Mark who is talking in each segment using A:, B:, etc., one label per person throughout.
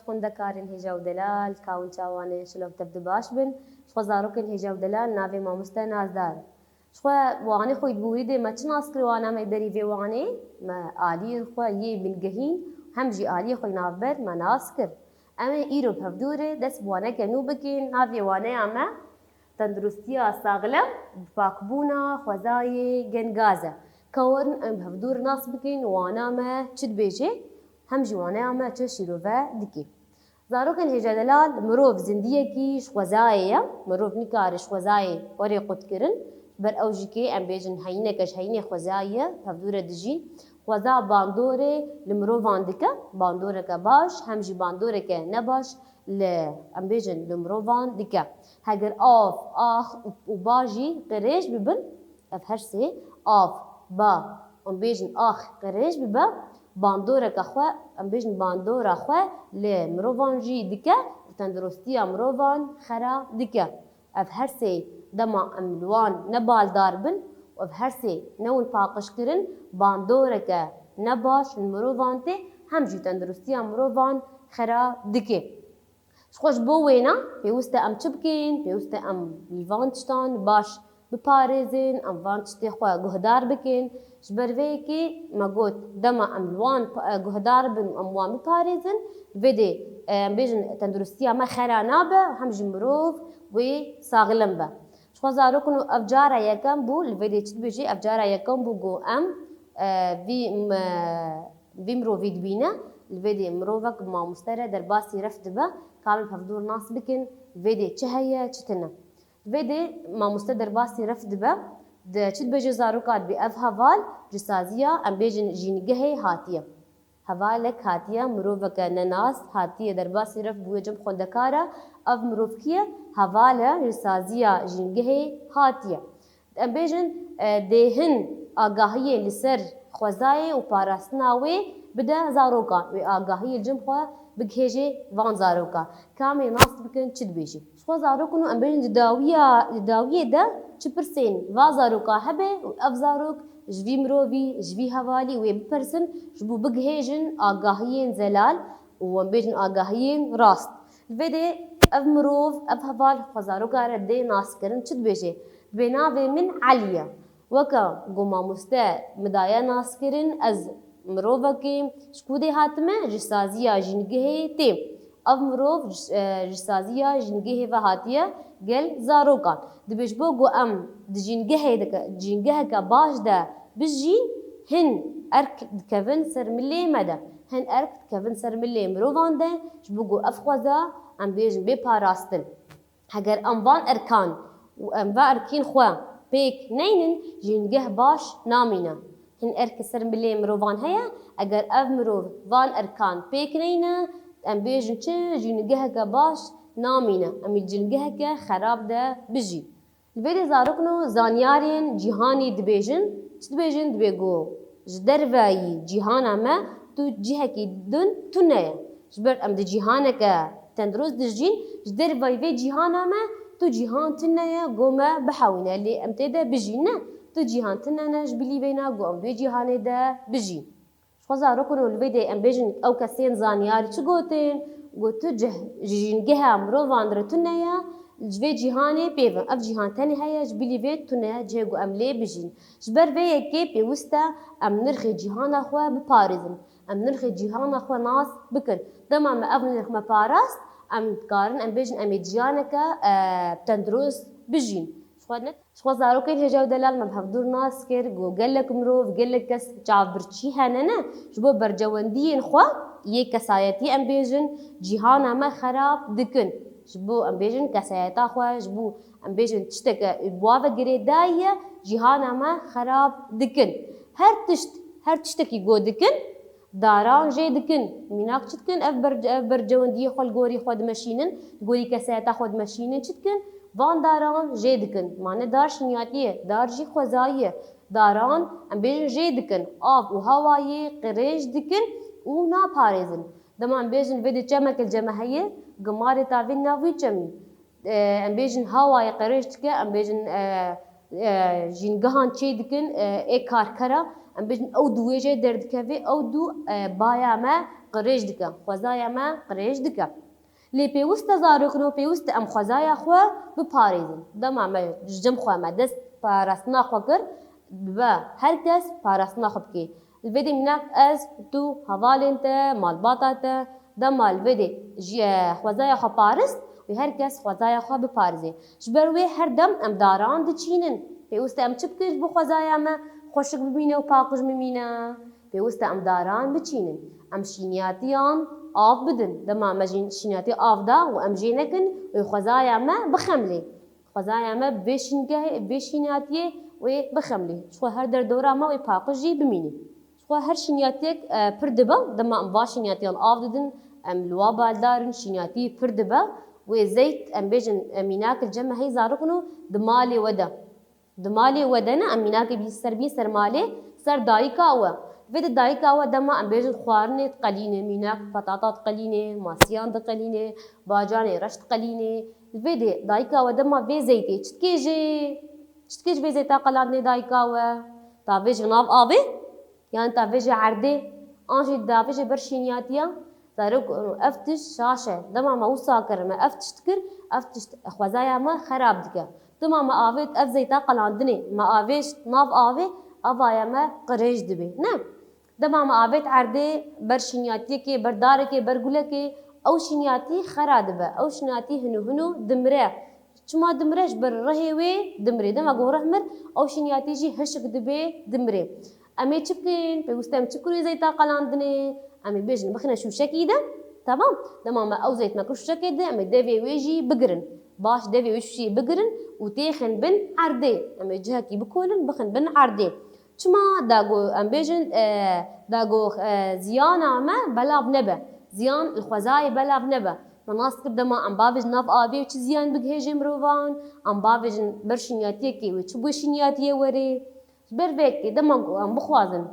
A: خوندكارن هجا ودلال كاون چاوانه شلو تبدو باش بن شخوا زاروكن هجا ودلال ناوي ماموستا نازدار شخوا واني خويد بوريده ما تناس كر وانا ما يدري في واني ما آلي خوا يه بالجهين هم جي آلي خوي نافبر ما ناسكر اما ايرو بهفدوره دس بوانا كنو بكين ناوي وانا اما تندرستيا ساغلم باكبونا خوزاي جنغازه كورن ام بهفدور ناس بكين وانا ما تشد بيجي هم جوانا ما تشيروفا دكي زاروكن هجا دلال مروف زندية كيش خوزايا مروف نكارش خوزاي وري قد كرن بر اوجيكي ام بيجن هينكش هيني خوزايا بهفدور دجين خوزا باندوري لمروفان دكا باندورك باش هم جي باندورك نباش ام بيجن لمروفان دكا هاگر آف آخ و باجي قريش ببن اف هرسي آف با ام بيجن آخ قريش ببا باندورا كخوا ام بيجن باندورا خوا لمروفان جي دكا تندرستيا مروفان خرا دكا اف هرسي دما املوان نبال داربن و اف هرسي نون باقش كرن باندورا ك نباش المروفان تي هم جي تندرستيا مروفان خرا دكا شخوش بو وينا بيوستا ام چبكين بيوستا ام ليفانتشتان باش بپاريزن ام وانتشتي خوا گهدار بكين جبرويكي ما قوت دما ام لوان گهدار بن ام وان بپاريزن فيدي بيجن تندرستيا ما خرانابه هم جمروف و ساغلم با شخوا زاروكنو افجارا يكم بو الفيدي چت بيجي افجارا يكم بو گو ام في مروفيد بينا الفيدي مروفك ما مسترى درباسي رفت با كامل بهفدور ناس بكن فيدي چهيا چتنا فيدي ما مستدر باسي رفد با د چت بجي زاروكات بي اف هوال جسازيا ام بيجن جينگهي هاتيه هوالك هاتيه مروفك نناس هاتيه درباسي رف بو جم خوندكارا اف مروفكيه هواله جسازيا جينگهي هاتيه ام بيجن دهن آگاهی لسر خوزای و پاراستناوی بده زاروكا و آگاهی الجم خو بكهجي وان زاروكا كامي ناس بكن چد بيجي شو زاروكنو ام بين داويه ده چپرسين وا زاروكا هبه و اف زاروك جوي مروفي جوي هوالي و بپرسن جبو بكهجن آگاهيين زلال و ام بيجن آگاهيين راست الفيدي اف مروف اف هوال خو زاروكا رده ناس کرن چد بيجي بناوي من عليا وكا قوما مستا مدايا ناس کرن از مروفكي شكودي هاتمه جسازيا جنگه تي اف مروف جسازيا جنگه و هاتيه گل زاروكان دبش بوغو ام دجنگه دك جنگه کا باش ده بجي هن ارك كفن سرملي مدا هن ارك كفن سرملي مروفان ده شبوغو افخوزا ام بيجن بپاراستن هگر ام وان اركان و ام و اركين خوا بيك نينن جنگه باش نامينا هن ارك سرملي مروفان هيا اگر اف مروف وان اركان بيك نينا ام بيجن چه جنگه کا باش نامينا ام جنگه کا خراب ده بجي الفيدي زاروكنو زانيارين جهاني دبيجن دبيجن دبيگو جدر واي جهانا ما تو جهكي دن تنيا جبر ام دي جهانك تندرست دجين جدر واي في جهانا ما تو جهان تنيا قوما بحاونا اللي ام تيدا بجينا تو جهان تنانا جبلي بينا قوم دو جهاني دا بجي شخوزا روكنو الفيدي ام بيجن او كسين زانياري چو گوتين گوتو جهنگه مروفان در تنيا جوی جهانی پیون اف جهان تنی هیا جبلی وید تونه جهگو ام لی بجین جبر وی کی پیوسته ام نرخ جهان اخوا بپارزن ام نرخ جهان اخوا ناس بکن دما ما اف نرخ ما پاراست ام کارن ام بجن ام جیانک تندرست بجین شخوا زاروکین هجاو دلال ما بهفدور ناس کر گو گلک مروف گلک کس چاو برچی هننه جبو برجواندین خوا یک کسایتی ام بجن جهان ما خراب دکن جبو ام بيجن كسايتا خوا جبو ام بيجن تشتك بواذا قريداية جهانا ما خراب دكن هر تشتكي جو دكن داران جي دكن ميناك تشتكن اف برجوندية خوا القوري خود ماشينن قوري كسايتا خود ماشينن تشتكن وان داران جي دكن معنى دار شنياتية دار جي خوزاية داران ام بيجن جي دكن آف و هوايي قريش دكن و نا باريزن دما ام بيجن فيديو جمك الجماهية قماري تافين نافي چمي ام بيجن هواي قريشتك ام بيجن جينگهان چي دكن اي كاركرا ام بيجن او دو ويجي دردكوي او دو بايا ما قريج دكا خوازايا ما قريج دكا لي بيوست زاروكنو بيوست ام خوازايا خو بباريزن دما ما جم خو ما دست باراسنا خو كر با هركس باراسنا خو بكي الفيدي منك از تو هوالنت مالباتات دما الفيدي جي خوازايا خو بارس وهركس خوازايا خو ببارزي جبروي هر دم ام داران دچينن بيوست ام چبكش بو خوازايا ما خوشك ببينه و پاقش ممينه بيوست ام داران بچينن ام شينياتيان آف بدن دما مجين شينياتي آف دا و ام جينكن و خوازايا ما بخملي خوازايا ما بشينياتي و بخملي شو هر در دورا ما و پاقش جي بميني شو هر شينياتيك پردبا دما ام با شينياتيان آف ددن ام لوا بالدارن شينياتي پردبا و زيت ام بيجن ميناك الجمع هي زاركنو دمالي ودا دمالي ودنا اميناك بيسر بيسر مالي سر دايكا و فيد دايكا و دما ام بيجن خوارني تقلينه ميناك بطاطا تقلينه ماسيان تقلينه باجاني رش تقلينه فيد دايكا و دما في زيتي تشتكيج في زيتا قلادني دايكا و تا فيج ناف ابي يعني تا فيج عردي انجي دا فيج برشينياتيا زارك افتش شاشه دما ما وساكر ما افتش تكر افتش خوازايا ما خراب دكا دما ما آفيت اف زيتا قلاندني ما آفيش ناف آفي افايا ما قريش دبي نعم دما ما آفيت عردي برشينياتي كي برداركي برغولكي او شينياتي خرادبه او شينياتي هنو دمره چما دمرش بر رهوي دمري دما گو رحمر او شينياتي جي هشك دبي دمري امي چكين بيوستم چكري زيتا قلاندني امي بيجن بخنا شو شكيده تمام دما ما او زيت ما كش شكيده امي دبي ويجي بقرن باش دبي وشي بقرن وتيخن بن عردي امي جهكي بكولن بخن بن عردي چما داغو ام بيجن داغو زيانا ما بلا بنبه زيان الخزاي بلا بنبه مناس كدما ام بافج ناف ابي وش زيان بگهجم روان ام بافج برشنياتي كي وش بوشنياتي وري برفيك دما ام بخوازن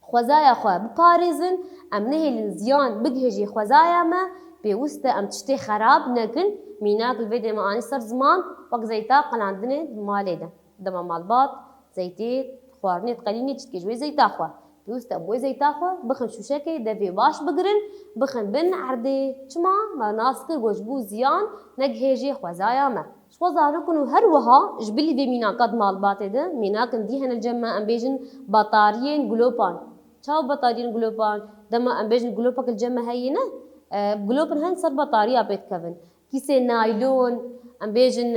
A: خوازايا خو بباريزن ام نهي زيان بگهجي خوازايا ما بيوستا ام تشتي خراب نكن ميناك الفيديو ما اني صار زمان وق زيتا قلاندني مالي ده دما مالبات زيتي خوارني تقليني تشتكي جوي زيتا خو بيوستا بوي زيتا خو بخن شوشكي دفي باش بقرن بخن بن عردي چما ما ناسكر وجبو زيان نگهجي خوازايا ما شو زاركنو هر وها جبلي دي ميناكات مالبات ده ميناك ديهن الجمع ام بيجن بطاريين جلوبان چاو بطاريين جلوبان دما ام بيجن جلوبك الجمع هينه جلوبن هن صار بطارية بيت كفن كيسه نايلون ام بيجن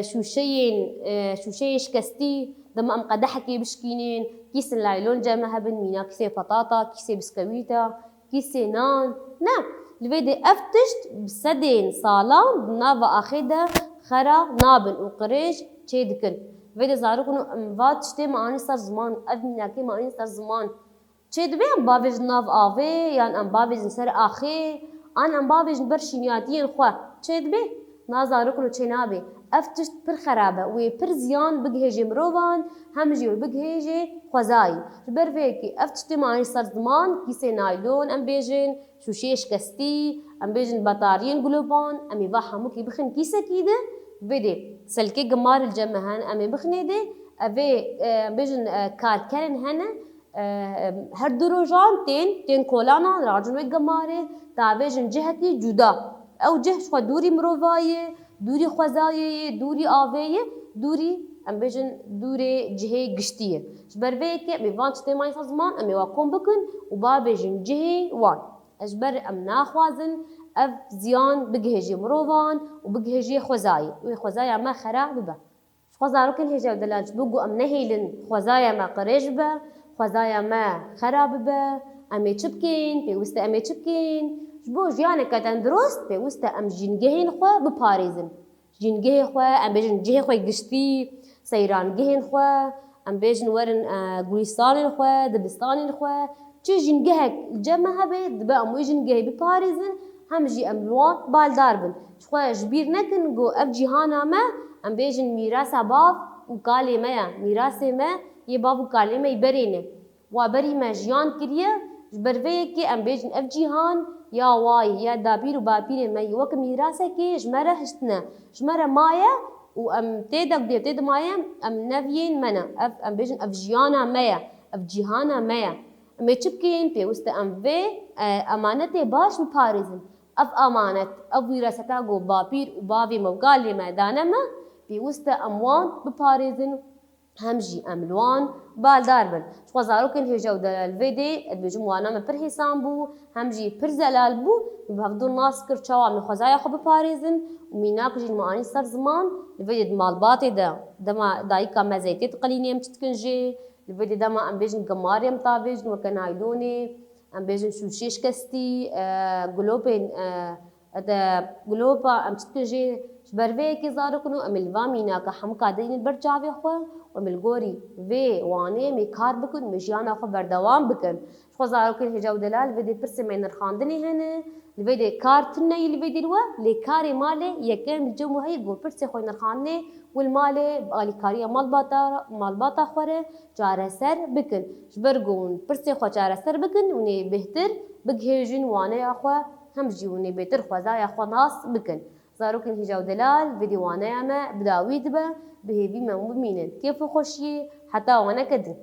A: شوشين شكستي دما ام قدحكي بشكينين كيسه نايلون جمع هبن مينا كيسه بطاطا كيسه بسكويتا كيسه نان نعم الفيدي افتشت بسدين صالان بنافا اخيدا خرا نابن وقريش تشيدكن فيدي زاركنو ام فات شتي ما اني صار زمان ابنياكي ما اني صار زمان تشيد بي ام بافيج ناف افي يعني ام بافيج سر اخي انا ام بافيج برشينياتين خو تشيد بي نازاركنو تشينابي افتشت بر خرابه وي بر زيان بگهجي مروان همجي بگهجي خوزاي برفيكي افتشت ما اني صار زمان كيسه نايلون ام بيجن شوشيش كستي ام بيجن بطاريين جلوبان امي باحموكي بخن كيسه كيده فيدي سلكي قمار الجمهان امي بخنيدي افي بيجن كاركرن هنا هر دروجان تين كولانا راجن وي قماره تابيجن جهتي جدا او جه شو دوري مروفايه دوري خوزايه دوري آويه دوري ام بيجن دوري جهه قشتيه جبربيك امي فانش تي ماي زمان امي واكون بكن وبا بيجن جهه وان اجبر ام ناخوازن اف زيان بگهجي مروفان وبگهجي خوزايه وي خوزايه ما خراب ببا خوزارو كل هجا دلاج بوغو ام نهيلن خوزايه ما قريجبه خوزايا ما خراب به امي چبكين بيوستا امي چبكين جبو جيانه كتندروست بيوستا ام جينگهين خو بباريزن جينگه خو ام بيجن جه خو گشتي سيران گهين خو ام بيجن ورن غويستان خو دبستان خو چي جينگه جمع به دبا ام جينگه بباريزن هم جي ام لوات بالداربن خو جبير نكن جو اف جهانا ما ام بيجن ميراثا باب وقالي ما ميراثي ما يبابو كلمة يبرينه وبري ما جيان كريه جبرفيكي ام بيجن اف جيهان يا واي يا دابير وبابير ما يوك ميراثه كي جمره هشتنا جمره مايا وام تيدك دي تيد مايا ام نفيين منا اف ام بيجن اف جيانا مايا اف جيهانا مايا اما چبکین پیوسته ام و امانت باش بپارێزن اف امانت اف ویراسەتا گۆ باپیر و باوی مەوگالی مەدانەمە پیوسته اموان بپارێزن همجی املوان بالدار بن شخوا زاروکن هجا و دلال ویدی ادبیجم وانام پر حسان بو همجی پر زلال بو بهفدو ناس کر چوا من خوزای خو بپارێزن و میناک جین معانی سر زمان لویدی مالباتی دا دما دایکا مزیتت قلینیم چتکن جی لویدی دما ام بیجن گماریم تاویجن وکن آیدونی ام بیجن شوشیش کستی گلوپین گلوپا ام چتکن جی بروی کی زاروکنو املوا میناک هم کادین بر چاوی خو وملگوری وی وانه می کار بکن مجیانا خو بردوام بکن خو زاروکن هجا و دلال ویدی پرس من نرخاندنی هنه لویدی کار تنه لویدی الوا لکار ماله یکم جمو هی گو پرس خو نرخانه والماله آلی کاری مالباتا خوره چاره سر بکن جبرگون پرس خو چاره سر بکن ونی بهتر بگهجن وانه خو هم جیونی بهتر خوزای خو ناس بکن زاروکن هجا و دلال ویدی وانه اما بداوید به بهیوی من بمینن کیف خوشی حتی وانا کدن